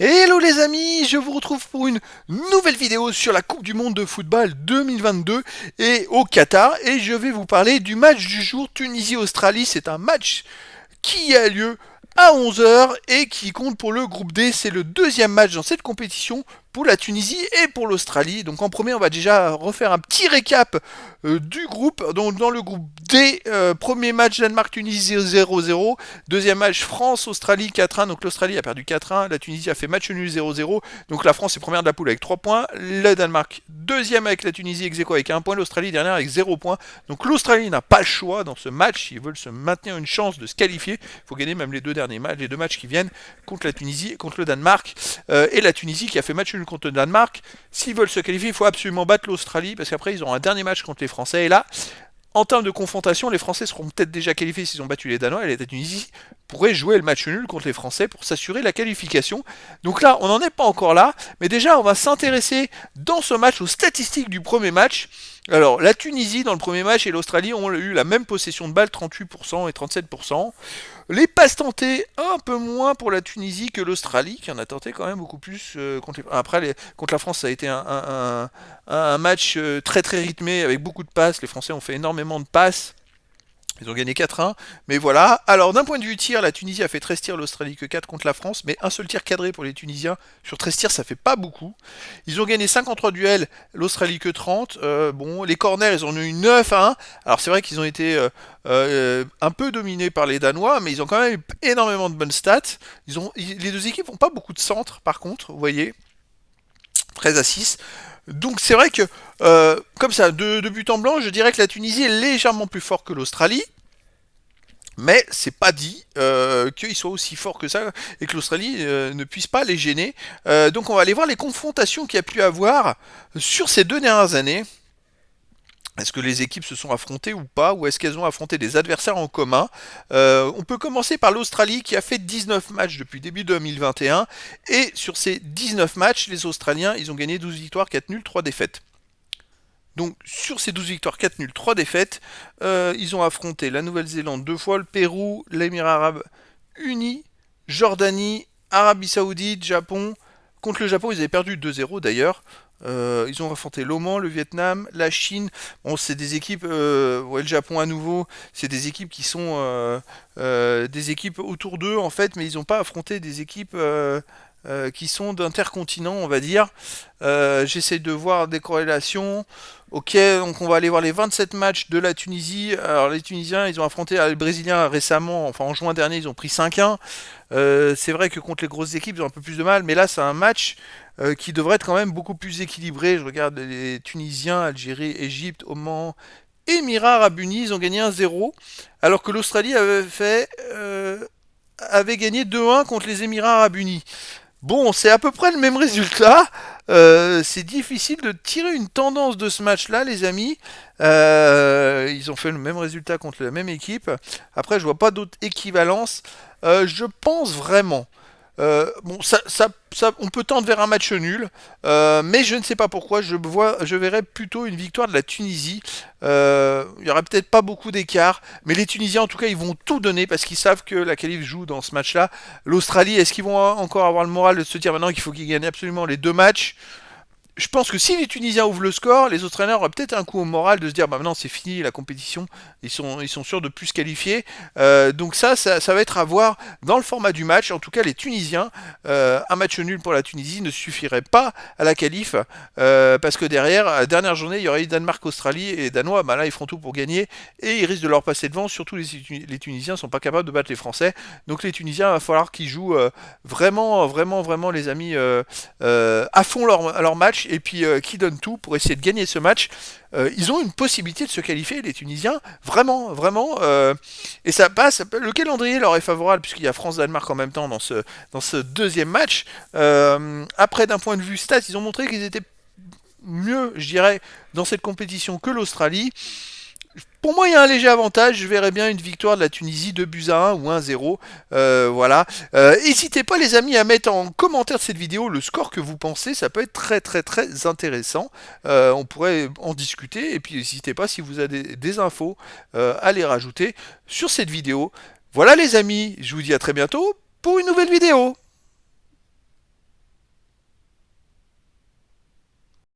Hello les amis, je vous retrouve pour une nouvelle vidéo sur la Coupe du Monde de football 2022 et au Qatar, et je vais vous parler du match du jour Tunisie-Australie. C'est un match qui a lieu à 11 heures et qui compte pour le groupe D. C'est le deuxième match dans cette compétition pour la Tunisie et pour l'Australie. Donc en premier, on va déjà refaire un petit récap du groupe. Donc dans le groupe D, premier match Danemark-Tunisie 0-0. Deuxième match France-Australie 4-1. Donc l'Australie a perdu 4-1. La Tunisie a fait match nul 0-0. Donc la France est première de la poule avec 3 points. Le Danemark deuxième avec la Tunisie ex aequo avec 1 point. L'Australie dernière avec 0 points. Donc l'Australie n'a pas le choix dans ce match. S'ils veulent se maintenir une chance de se qualifier, il faut gagner même les deux derniers matchs, les deux matchs qui viennent contre la Tunisie et contre le Danemark. Et la Tunisie qui a fait match nul contre le Danemark. S'ils veulent se qualifier, il faut absolument battre l'Australie parce qu'après ils auront un dernier match contre les Français. Et là, en termes de confrontation, les Français seront peut-être déjà qualifiés s'ils ont battu les Danois, et la Tunisie pourrait jouer le match nul contre les Français pour s'assurer la qualification. Donc là, on n'en est pas encore là, mais déjà on va s'intéresser dans ce match aux statistiques du premier match. Alors, la Tunisie dans le premier match et l'Australie ont eu la même possession de balle, 38% et 37%. Les passes tentées, un peu moins pour la Tunisie que l'Australie, qui en a tenté quand même beaucoup plus. Contre la France, ça a été un match très très rythmé, avec beaucoup de passes. Les Français ont fait énormément de passes. Ils ont gagné 4-1, mais voilà. Alors d'un point de vue tir, la Tunisie a fait 13 tirs, l'Australie que 4 contre la France, mais un seul tir cadré pour les Tunisiens. Sur 13 tirs, ça fait pas beaucoup. Ils ont gagné 53 duels, l'Australie que 30. Bon, les corners, ils ont eu 9-1. Alors c'est vrai qu'ils ont été un peu dominés par les Danois, mais ils ont quand même eu énormément de bonnes stats. Les deux équipes n'ont pas beaucoup de centres, par contre, vous voyez. 13-6. Donc c'est vrai que, comme ça, de but en blanc, je dirais que la Tunisie est légèrement plus forte que l'Australie. Mais c'est pas dit qu'ils soient aussi forts que ça et que l'Australie ne puisse pas les gêner. Donc on va aller voir les confrontations qu'il y a pu avoir sur ces deux dernières années. Est-ce que les équipes se sont affrontées ou pas? Ou est-ce qu'elles ont affronté des adversaires en commun? On peut commencer par l'Australie qui a fait 19 matchs depuis début 2021. Et sur ces 19 matchs, les Australiens, ils ont gagné 12 victoires, 4 nuls, 3 défaites. Donc sur ces 12 victoires, 4 nuls, 3 défaites, ils ont affronté la Nouvelle-Zélande deux fois, le Pérou, l'Émirat arabe unis, Jordanie, Arabie Saoudite, Japon. Contre le Japon, ils avaient perdu 2-0 d'ailleurs. Ils ont affronté l'Oman, le Vietnam, la Chine. Bon, c'est des équipes, ouais, le Japon à nouveau, c'est des équipes qui sont des équipes autour d'eux en fait, mais ils n'ont pas affronté des équipes qui sont d'intercontinent, on va dire. J'essaie de voir des corrélations. Ok, donc on va aller voir les 27 matchs de la Tunisie. Alors les Tunisiens, ils ont affronté les Brésiliens récemment, enfin en juin dernier, ils ont pris 5-1. C'est vrai que contre les grosses équipes, ils ont un peu plus de mal, mais là c'est un match qui devrait être quand même beaucoup plus équilibré. Je regarde les Tunisiens, Algérie, Égypte, Oman, Émirats Arabes Unis, ils ont gagné 1-0, alors que l'Australie avait gagné 2-1 contre les Émirats Arabes Unis. Bon, c'est à peu près le même résultat. C'est difficile de tirer une tendance de ce match-là, les amis. Ils ont fait le même résultat contre la même équipe. Après, je vois pas d'autres équivalences. Je pense vraiment. Bon, on peut tendre vers un match nul, mais je ne sais pas pourquoi. Je verrais plutôt une victoire de la Tunisie. Il y aurait peut-être pas beaucoup d'écart, mais les Tunisiens, en tout cas, ils vont tout donner parce qu'ils savent que la qualif joue dans ce match-là. L'Australie, est-ce qu'ils vont encore avoir le moral de se dire maintenant qu'il faut qu'ils gagnent absolument les deux matchs? Je pense que si les Tunisiens ouvrent le score, les Australiens auraient peut-être un coup au moral de se dire bah maintenant c'est fini la compétition, ils sont sûrs de plus se qualifier. Donc ça va être à voir dans le format du match. En tout cas les Tunisiens, un match nul pour la Tunisie ne suffirait pas à la qualif parce que derrière, à la dernière journée, il y aurait eu Danemark-Australie et les Danois, bah là ils feront tout pour gagner et ils risquent de leur passer devant. Surtout les Tunisiens sont pas capables de battre les Français. Donc les Tunisiens, il va falloir qu'ils jouent vraiment, vraiment, vraiment les amis à fond leur match et puis qui donne tout pour essayer de gagner ce match. Ils ont une possibilité de se qualifier, les Tunisiens, vraiment, vraiment. Et ça passe. Le calendrier leur est favorable puisqu'il y a France-Danemark en même temps dans ce deuxième match. Après, d'un point de vue stats, ils ont montré qu'ils étaient mieux, je dirais, dans cette compétition que l'Australie. Pour moi, il y a un léger avantage. Je verrais bien une victoire de la Tunisie 2-1 ou 1-0. Voilà. N'hésitez pas, les amis, à mettre en commentaire de cette vidéo le score que vous pensez. Ça peut être très, très, très intéressant. On pourrait en discuter. Et puis, n'hésitez pas, si vous avez des infos, à les rajouter sur cette vidéo. Voilà, les amis. Je vous dis à très bientôt pour une nouvelle vidéo.